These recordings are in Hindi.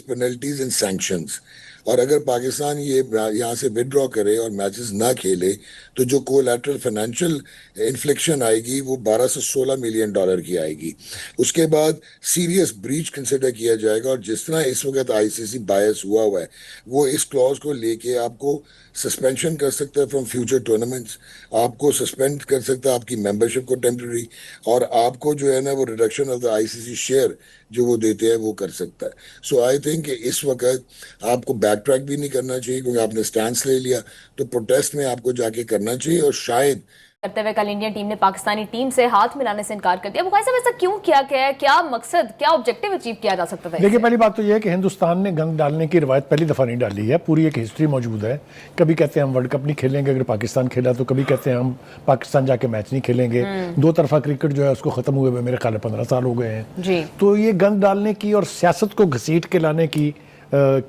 Penalties and sanctions. और अगर पाकिस्तान ये यहाँ से विड्रॉ करे और मैचेस ना खेले तो जो कोलैटरल फाइनेंशियल इन्फ्लिक्शन आएगी वो 12 से 16 मिलियन डॉलर की आएगी। उसके बाद सीरियस ब्रीच कंसिडर किया जाएगा, और जिस तरह इस वक्त आईसीसी बायस हुआ है वो इस क्लॉज को लेके आपको सस्पेंशन कर सकता है फ्रॉम फ्यूचर टूर्नामेंट्स, आपको सस्पेंड कर सकता है आपकी मेंबरशिप को टेम्पररी, और आपको जो है ना वो reduction of the ICC share जो वो देते हैं वो कर सकता है। सो आई थिंक इस वक्त आपको बैक ट्रैक भी नहीं करना चाहिए क्योंकि आपने स्टैंड ले लिया, तो प्रोटेस्ट में आपको जाके करना चाहिए। और शायद करते हुए कल इंडियन टीम ने पाकिस्तानी टीम से हाथ मिलाने से इनकार कर दिया। बुखारी साहब, ऐसा क्यों किया गया है? क्या मकसद, क्या ऑब्जेक्टिव अचीव किया जा सकता था? देखिए, पहली बात तो यह है कि हिंदुस्तान ने गंद डालने की रवायत पहली दफ़ा नहीं डाली है, पूरी एक हिस्ट्री मौजूद है। कभी कहते हैं हम वर्ल्ड कप नहीं खेलेंगे अगर पाकिस्तान खेला, तो कभी कहते हैं हम पाकिस्तान जाके मैच नहीं खेलेंगे। दो तरफा क्रिकेट जो है उसको ख़त्म हुए हुए मेरे ख्याल में 15 साल हो गए हैं। तो ये गंद डालने की और सियासत को घसीट के लाने की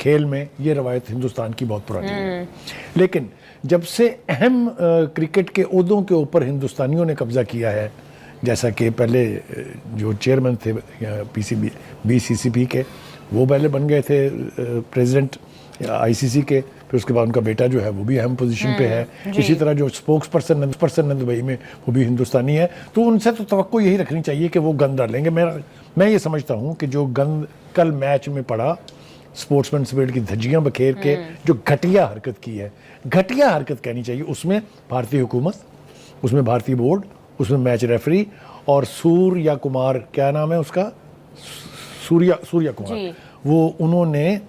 खेल में ये रवायत हिंदुस्तान की बहुत पुरानी है। लेकिन जब से अहम क्रिकेट के ओहदों के ऊपर हिंदुस्तानियों ने कब्जा किया है, जैसा कि पहले जो चेयरमैन थे बीसीसीबी के, वो पहले बन गए थे प्रेसिडेंट आईसीसी के, फिर उसके बाद उनका बेटा जो है वो भी अहम पोजीशन पे है। इसी तरह जो स्पोक्स पर्सन है दुबई में वो भी हिंदुस्तानी है। तो उनसे तो तवक्को यही रखनी चाहिए कि वो गंद डालेंगे। मैं ये समझता हूँ कि जो गंद कल मैच में पड़ा, स्पोर्ट्समैन स्पिरिट की धज्जियां बखेर के जो घटिया हरकत की है, घटिया हरकत कहनी चाहिए, उसमें भारतीय हुकूमत, उसमें भारतीय बोर्ड, उसमें मैच रेफरी और सूर्या कुमार, क्या नाम है उसका, सूर्या कुमार, वो उन्होंने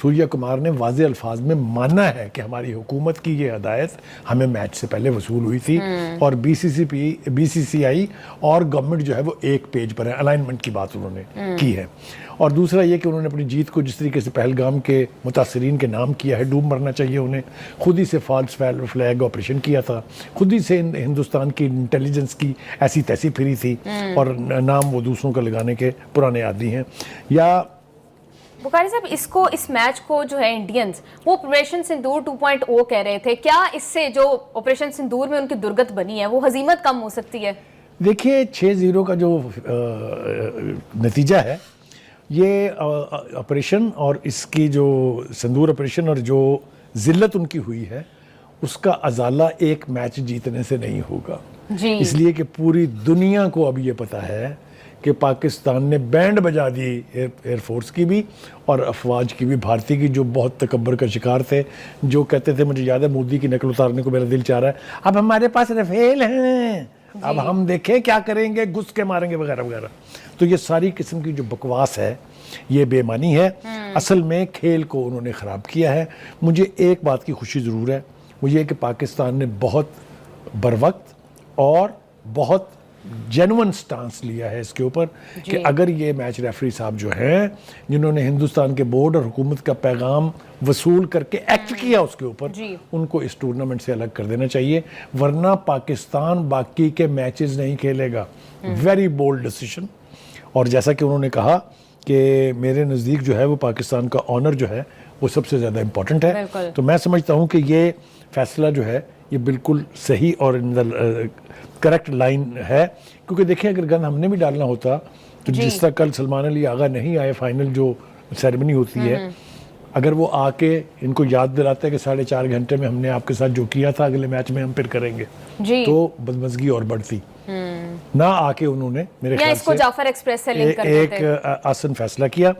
सूर्या कुमार ने वाज़े अल्फाज में माना है कि हमारी हुकूमत की ये हदायत हमें मैच से पहले वसूल हुई थी और बीसीसीआई और गवर्नमेंट जो है वो एक पेज पर है। अलाइनमेंट की बात उन्होंने की है। और दूसरा ये कि उन्होंने अपनी जीत को जिस तरीके से पहलगाम के मुतासरीन के नाम किया है, डूब मरना चाहिए उन्हें। खुद ही से फॉल्स फ्लैग ऑपरेशन किया था, खुद ही से हिंदुस्तान की इंटेलिजेंस की ऐसी तैसी फिरी थी, और नाम वो दूसरों का लगाने के पुराने आदी हैं। या बुखारी साहब, इस मैच को जो है इंडियंस वो ऑपरेशन सिंदूर 2.0 कह रहे थे। क्या इससे जो ऑपरेशन सिंदूर में उनकी दुर्गत बनी है वो हजीमत कम हो सकती है? देखिए, 6-0 का जो नतीजा है, ये ऑपरेशन और इसकी जो सिंदूर ऑपरेशन और जो जिल्लत उनकी हुई है उसका अजाला एक मैच जीतने से नहीं होगा। इसलिए कि पूरी दुनिया को अब ये पता है कि पाकिस्तान ने बैंड बजा दी एयरफोर्स की भी और अफवाज की भी, भारतीय की, जो बहुत तकब्बर का शिकार थे, जो कहते थे, मुझे याद है मोदी की नकल उतारने को मेरा दिल चाह रहा है, अब हमारे पास राफेल हैं, अब हम देखें क्या करेंगे, घुस के मारेंगे वगैरह वगैरह। तो ये सारी किस्म की जो बकवास है, ये बेमानी है। असल में खेल को उन्होंने ख़राब किया है। मुझे एक बात की खुशी ज़रूर है, वो ये कि पाकिस्तान ने बहुत बरवक्त और बहुत जेन्युइन स्टांस लिया है इसके ऊपर कि अगर ये मैच रेफरी साहब जो हैं, जिन्होंने हिंदुस्तान के बोर्ड और हुकूमत का पैगाम वसूल करके एक्ट किया उसके ऊपर, उनको इस टूर्नामेंट से अलग कर देना चाहिए, वरना पाकिस्तान बाकी के मैचेस नहीं खेलेगा। Very bold decision. और जैसा कि उन्होंने कहा कि मेरे नज़दीक जो है वो पाकिस्तान का ऑनर जो है वो सबसे ज़्यादा इम्पोर्टेंट है। तो मैं समझता हूँ कि ये फैसला जो है ये बिल्कुल सही और करेक्ट लाइन है। क्योंकि देखिए, अगर गन हमने भी डालना होता तो जिस तरह कल सलमान अली आगा नहीं आए, फाइनल जो सेरेमनी होती है, अगर वो आके इनको याद दिलाते हैं कि 4.5 घंटे में हमने आपके साथ जो किया था अगले मैच में हम फिर करेंगे, तो बदमजगी और बढ़ती ना। आके उन्होंने मेरे ख्याल से जाफर एक्सप्रेस से लिंक कर देते। एक आसान फैसला किया।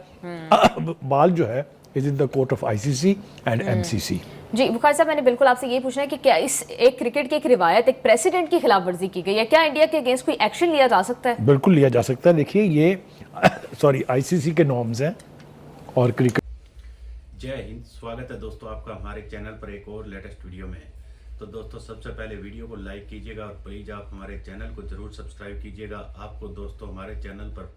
बाल जो है is in the court of ICC and MCC. जी बुखारी साहब, मैंने बिल्कुल आपसे ये पूछना है कि क्या इस एक क्रिकेट की एक रिवायत, एक प्रेसिडेंट की खिलाफ वर्जी की गई है, क्या इंडिया के अगेंस्ट कोई एक्शन लिया जा सकता है? बिल्कुल लिया जा सकता है। देखिए, ये आईसीसी के नॉर्म्स हैं और क्रिकेट। जय हिंद, स्वागत है दोस्तों आपका हमारे चैनल पर एक और लेटेस्ट वीडियो में। तो दोस्तों, सबसे पहले वीडियो को लाइक कीजिएगा और प्लीज़ आप हमारे चैनल को जरूर सब्सक्राइब कीजिएगा। आपको दोस्तों हमारे चैनल पर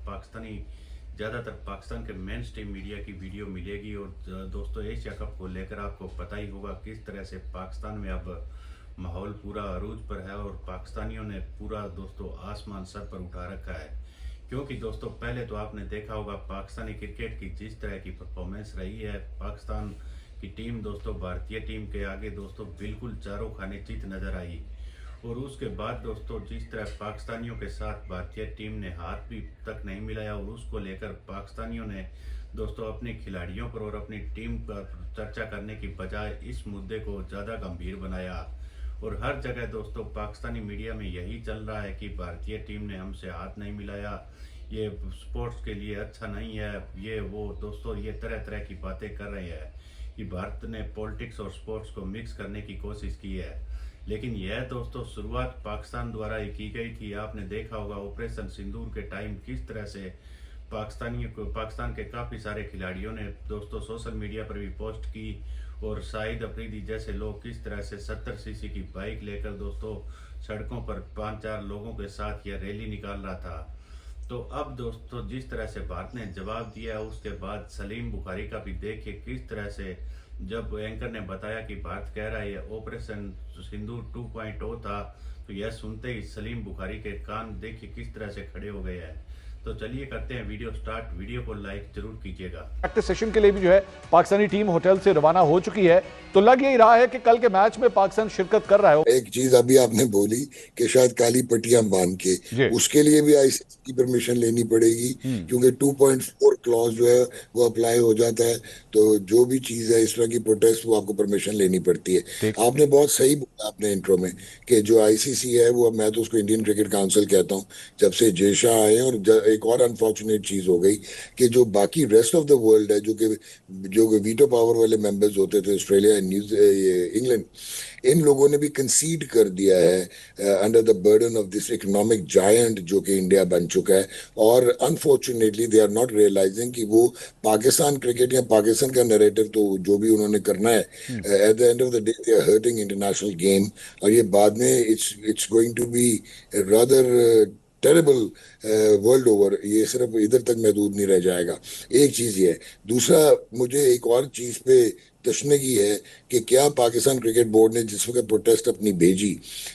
ज़्यादातर पाकिस्तान के मेन स्ट्रीम मीडिया की वीडियो मिलेगी। और दोस्तों, एशिया कप को लेकर आपको पता ही होगा किस तरह से पाकिस्तान में अब माहौल पूरा अरूज पर है और पाकिस्तानियों ने पूरा दोस्तों आसमान सर पर उठा रखा है। क्योंकि दोस्तों, पहले तो आपने देखा होगा पाकिस्तानी क्रिकेट की जिस तरह की परफॉर्मेंस रही है, पाकिस्तान की टीम दोस्तों भारतीय टीम के आगे दोस्तों बिल्कुल चारों खाने चित नजर आई। और उसके बाद दोस्तों, जिस तरह पाकिस्तानियों के साथ भारतीय टीम ने हाथ भी तक नहीं मिलाया और उसको लेकर पाकिस्तानियों ने दोस्तों अपने खिलाड़ियों पर और अपनी टीम पर चर्चा करने की बजाय इस मुद्दे को ज़्यादा गंभीर बनाया। और हर जगह दोस्तों पाकिस्तानी मीडिया में यही चल रहा है कि भारतीय टीम ने हमसे हाथ नहीं मिलाया, ये स्पोर्ट्स के लिए अच्छा नहीं है, ये वो। दोस्तों ये तरह तरह की बातें कर रहे हैं कि भारत ने पॉलिटिक्स और स्पोर्ट्स को मिक्स करने की कोशिश की है। लेकिन यह दोस्तों शुरुआत पाकिस्तान द्वारा ही की गई थी। आपने देखा होगा ऑपरेशन सिंदूर के टाइम किस तरह से पाकिस्तान के काफ़ी सारे खिलाड़ियों ने दोस्तों सोशल मीडिया पर भी पोस्ट की, और शाहिद अफरीदी जैसे लोग किस तरह से 70 सीसी की बाइक लेकर दोस्तों सड़कों पर 5-4 लोगों के साथ यह रैली निकाल रहा था। तो अब दोस्तों जिस तरह से भारत ने जवाब दिया, उसके बाद सलीम बुखारी का भी देखिए किस तरह से, जब एंकर ने बताया कि भारत कह रहा है ये ऑपरेशन सिंदूर 2.0 था, तो यह सुनते ही सलीम बुखारी के कान देखिए किस तरह से खड़े हो गए हैं। तो चलिए करते हैं वीडियो स्टार्ट। वीडियो को लाइक जरूर कीजिएगा। प्रैक्टिस सेशन के लिए भी जो है पाकिस्तानी टीम होटल से रवाना हो चुकी है, तो लग यही रहा है कि कल के मैच में पाकिस्तान शिरकत कर रहा है। एक चीज अभी आपने बोली कि शायद काली पट्टियां बांध के, उसके लिए भी आईसीसी की परमिशन लेनी पड़ेगी, क्योंकि 2.4 क्लॉज जो है वो अप्लाई हो जाता है। तो जो भी चीज है इस तरह की प्रोटेस्ट, वो आपको परमिशन लेनी पड़ती है। आपने बहुत सही बोला अपने इंट्रो में कि जो आईसीसी है वो, मैं तो उसको इंडियन क्रिकेट काउंसिल कहता हूँ, जब से जय शाह आए। और एक और अनफॉर्चुनेट चीज हो गई कि जो बाकी रेस्ट ऑफ द वर्ल्ड है, जो वीटो पावर वाले मेंबर्स होते थे, ऑस्ट्रेलिया, इंग्लैंड, इन लोगों ने भी कंसीड कर दिया है under the burden of this economic giant जो कि इंडिया बन चुका है। और unfortunately they are not realizing कि वो पाकिस्तान क्रिकेट या पाकिस्तान का नैरेटिव तो जो भी उन्होंने करना है, at the end of the day they are hurting international game. और ये बाद में it's going to be rather terrible world over. ये सिर्फ इधर तक महदूद नहीं रह जाएगा। एक चीज ये है। दूसरा, मुझे एक और चीज पे तशनगी है कि क्या पाकिस्तान क्रिकेट बोर्ड ने जिस वक्त प्रोटेस्ट अपनी भेजी,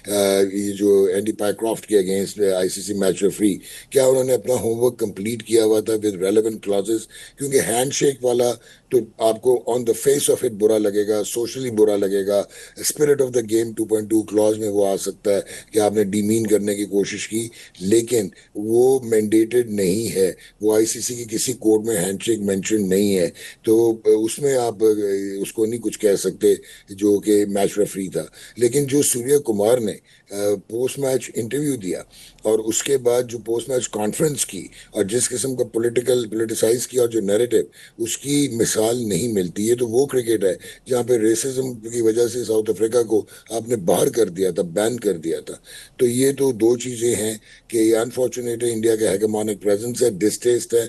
ये जो एंडी पायक्रॉफ्ट के अगेंस्ट आईसीसी मैच रेफरी, क्या उन्होंने अपना होमवर्क कंप्लीट किया हुआ था विद रेलेवेंट क्लॉजेस? क्योंकि हैंडशेक वाला तो आपको on the face of it बुरा लगेगा, सोशली बुरा लगेगा। Spirit of the game 2.2 clause में वो आ सकता है कि आपने डिमीन करने की कोशिश की, लेकिन वो मैंडेटेड नहीं है। वो आईसीसी की किसी कोड में हैंडशेक मेंशन नहीं है, तो उसमें आप उसको नहीं कुछ कह सकते जो कि मैच रेफरी था। लेकिन जो सूर्य कुमार ने पोस्ट मैच इंटरव्यू दिया और उसके बाद जो पोस्ट मैच कॉन्फ्रेंस की, और जिस किस्म का पोलिटिसाइज किया, और जो नैरेटिव, उसकी मिसाल नहीं मिलती। ये तो वो क्रिकेट है जहाँ पे रेसिज्म की वजह से साउथ अफ्रीका को आपने बाहर कर दिया था, बैन कर दिया था। तो ये तो दो चीजें हैं कि अनफॉर्चुनेट है, इंडिया का हेगेमोनिक प्रेजेंस है, डिस्टेस्ट है,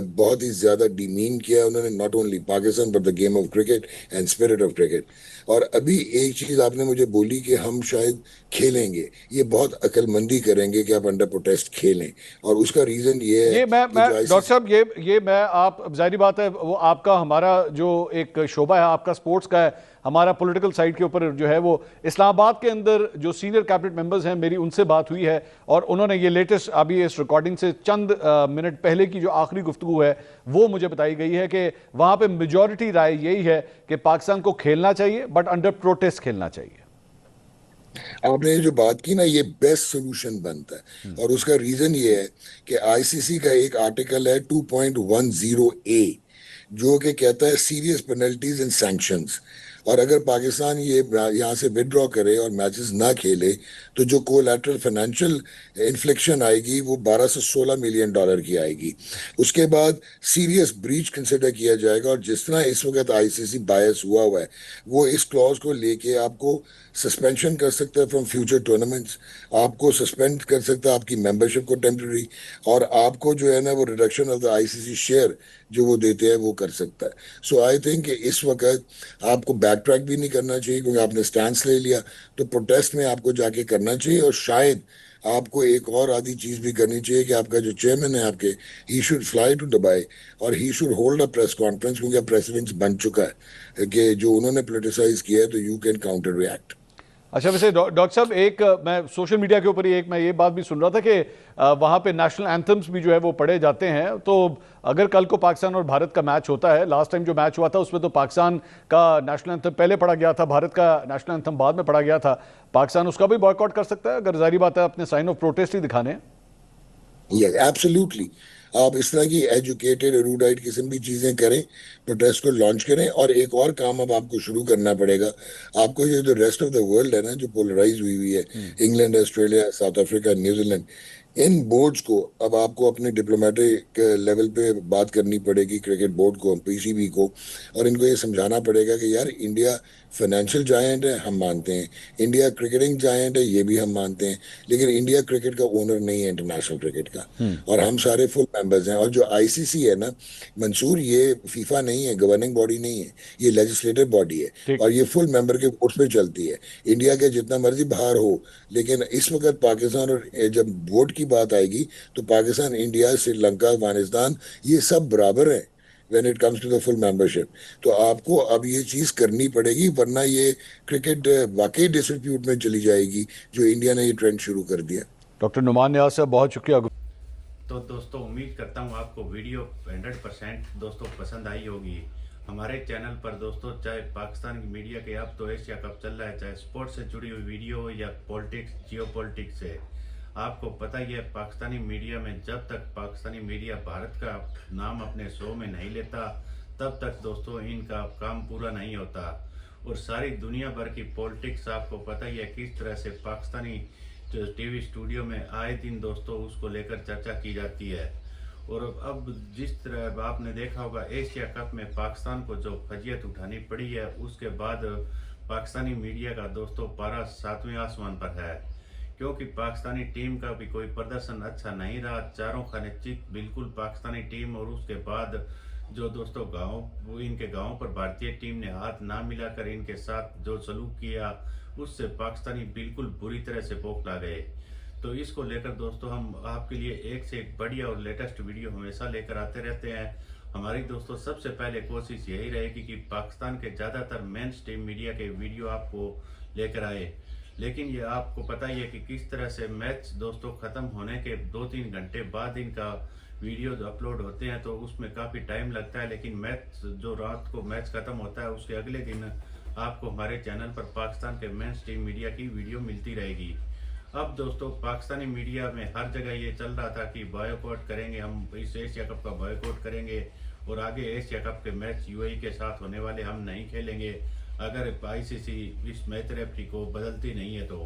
बहुत ही ज्यादा डिमीन किया उन्होंने not only Pakistan but the game of cricket and spirit of cricket. और अभी एक चीज आपने मुझे बोली कि हम शायद खेलेंगे, ये बहुत अकलमंदी करेंगे कि आप अंडर प्रोटेस्ट खेलें, और उसका रीजन ये है। ये मैं डॉक्टर साहब, ये मैं, आप जाहिर बात है वो आपका, हमारा जो एक शोबा है आपका स्पोर्ट्स का है, हमारा पॉलिटिकल साइड के ऊपर जो है वो इस्लामाबाद के अंदर जो सीनियर कैबिनेट मेंबर्स हैं, मेरी उनसे बात हुई है, और उन्होंने ये लेटेस्ट अभी इस रिकॉर्डिंग से चंद मिनट पहले की जो आखिरी गुफ्तगू है वो मुझे बताई गई है कि वहां पे मेजॉरिटी राय यही है कि पाकिस्तान को खेलना चाहिए, बट अंडर प्रोटेस्ट खेलना चाहिए। आपने जो बात की ना, ये बेस्ट सोल्यूशन बनता है, और उसका रीजन ये है कि आईसीसी का एक आर्टिकल है 2.10A जो कि कहता है सीरियस पेनल्टीज एंड सैंक्शंस। और अगर पाकिस्तान ये यहाँ से विड्रॉ करे और मैचेस ना खेले, तो जो कोलैटरल फाइनेंशियल इन्फ्लिक्शन आएगी वो 12 से 16 मिलियन डॉलर की आएगी। उसके बाद सीरियस ब्रीच कंसिडर किया जाएगा, और जिस तरह इस वक्त आईसीसी बायस हुआ है, वो इस क्लॉज को लेके आपको सस्पेंशन कर सकता है फ्रॉम फ्यूचर टूर्नामेंट्स, आपको सस्पेंड कर सकता है आपकी मेंबरशिप को टेम्पररी, और आपको जो है ना वो reduction of the ICC share जो वो देते हैं वो कर सकता है। सो आई थिंक इस वक्त आपको बैक ट्रैक भी नहीं करना चाहिए, क्योंकि आपने स्टैंड ले लिया, तो प्रोटेस्ट में आपको जाके करना चाहिए। और शायद आपको एक और आधी चीज भी करनी चाहिए कि आपका जो चेयरमैन है आपके, he should fly to Dubai और he should hold a press conference, क्योंकि प्रेसिडेंट बन चुका है कि जो उन्होंने पोलिटिसाइज किया है, तो यू कैन काउंटर रिएक्ट। अच्छा, वैसे डॉक्टर साहब, एक मैं सोशल मीडिया के ऊपर ही एक मैं ये बात भी सुन रहा था कि वहाँ पे नेशनल एंथम्स भी जो है वो पढ़े जाते हैं। तो अगर कल को पाकिस्तान और भारत का मैच होता है, लास्ट टाइम जो मैच हुआ था उसमें तो पाकिस्तान का नेशनल एंथम पहले पढ़ा गया था, भारत का नेशनल एंथम बाद में पढ़ा गया था, पाकिस्तान उसका भी बॉयकॉट कर सकता है अगर जारी बात है अपने साइन ऑफ प्रोटेस्ट ही दिखाने। Yes, absolutely. आप इस तरह की एजुकेटेड रूडाइट किस्म की चीजें करें, प्रोटेस्ट को लॉन्च करें। और एक और काम अब आपको शुरू करना पड़ेगा। आपको ये जो रेस्ट ऑफ द वर्ल्ड है ना, जो पोलराइज हुई हुई है, England, Australia, south Africa, New Zealand, इन बोर्ड्स को अब आपको अपने डिप्लोमेटिक लेवल पे बात करनी पड़ेगी, क्रिकेट बोर्ड को, पीसीबी को, और इनको ये समझाना पड़ेगा कि यार इंडिया फाइनेंशियल जायंट है, हम मानते हैं, इंडिया क्रिकेटिंग जायंट है, ये भी हम मानते हैं, लेकिन इंडिया क्रिकेट का ओनर नहीं है इंटरनेशनल क्रिकेट का, और हम सारे फुल मेंबर्स हैं। और जो आईसीसी है ना मंसूर, ये फीफा नहीं है, गवर्निंग बॉडी नहीं है, ये लेजिस्लेटिव बॉडी है, ठीक। और ये फुल मेंबर के वोट पे चलती है। इंडिया के जितना मर्जी बाहर हो, लेकिन इस वक्त पाकिस्तान और जब वोट की बात आएगी तो पाकिस्तान, इंडिया, श्रीलंका, अफगानिस्तान, ये सब बराबर है when it comes to the full membership. तो आपको अब ये चीज करनी पड़ेगी, वरना ये क्रिकेट वाकई डिसरिप्यूट में चली जाएगी, जो इंडिया ने ये ट्रेंड शुरू कर दिया। डॉक्टर नुमान नियाज़ साहब, बहुत शुक्रिया। तो दोस्तों उम्मीद करता हूँ आपको वीडियो 100% दोस्तों पसंद आई होगी। हमारे चैनल पर दोस्तों चाहे पाकिस्तान की मीडिया के, अब तो एशिया कप चल रहा है, चाहे स्पोर्ट्स से जुड़ी हुई वीडियो हो या पॉलिटिक्स, जियो पॉलिटिक्स से, आपको पता ही है पाकिस्तानी मीडिया में, जब तक पाकिस्तानी मीडिया भारत का नाम अपने शो में नहीं लेता तब तक दोस्तों इनका काम पूरा नहीं होता। और सारी दुनिया भर की पॉलिटिक्स आपको पता ही है किस तरह से पाकिस्तानी जो टीवी स्टूडियो में आए दिन दोस्तों उसको लेकर चर्चा की जाती है। और अब जिस तरह आपने देखा होगा एशिया कप में पाकिस्तान को जो फजियत उठानी पड़ी है, उसके बाद पाकिस्तानी मीडिया का दोस्तों पारा 7वें आसमान पर है, क्योंकि पाकिस्तानी टीम का भी कोई प्रदर्शन अच्छा नहीं रहा। चारों खाने चित बिल्कुल पाकिस्तानी टीम, और उसके बाद जो दोस्तों इनके गाँव पर भारतीय टीम ने हाथ ना मिलाकर इनके साथ जो सलूक किया, उससे पाकिस्तानी बिल्कुल बुरी तरह से बौखला गए। तो इसको लेकर दोस्तों हम आपके लिए एक से एक बढ़िया और लेटेस्ट वीडियो हमेशा लेकर आते रहते हैं। हमारी दोस्तों सबसे पहले कोशिश यही रहेगी कि पाकिस्तान के ज़्यादातर मेन स्ट्रीम मीडिया के वीडियो आपको लेकर आए, लेकिन ये आपको पता ही है कि किस तरह से मैच दोस्तों ख़त्म होने के 2-3 घंटे बाद इनका वीडियो अपलोड होते हैं, तो उसमें काफ़ी टाइम लगता है। लेकिन मैच जो रात को मैच ख़त्म होता है उसके अगले दिन आपको हमारे चैनल पर पाकिस्तान के मेन स्ट्रीम मीडिया की वीडियो मिलती रहेगी। अब दोस्तों पाकिस्तानी मीडिया में हर जगह ये चल रहा था कि बॉयकॉट करेंगे, हम इस एशिया कप का बॉयकॉट करेंगे, और आगे एशिया कप के मैच यूएई के साथ होने वाले, हम नहीं खेलेंगे अगर आईसीसी इस मैच रेफरी को बदलती नहीं है। तो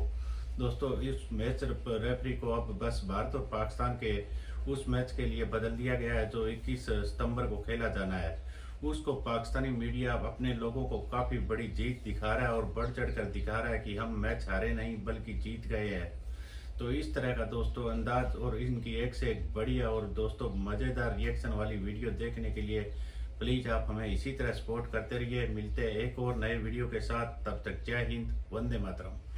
दोस्तों इस मैच रेफरी को अब बस भारत और पाकिस्तान के उस मैच के लिए बदल दिया गया है जो 21 सितंबर को खेला जाना है। उसको पाकिस्तानी मीडिया अपने लोगों को काफ़ी बड़ी जीत दिखा रहा है और बढ़ चढ़ कर दिखा रहा है कि हम मैच हारे नहीं बल्कि जीत गए हैं। तो इस तरह का दोस्तों अंदाज और इनकी एक से एक बढ़िया और दोस्तों मज़ेदार रिएक्शन वाली वीडियो देखने के लिए प्लीज़ आप हमें इसी तरह सपोर्ट करते रहिए। मिलते हैं एक और नए वीडियो के साथ, तब तक जय हिंद, वंदे मातरम।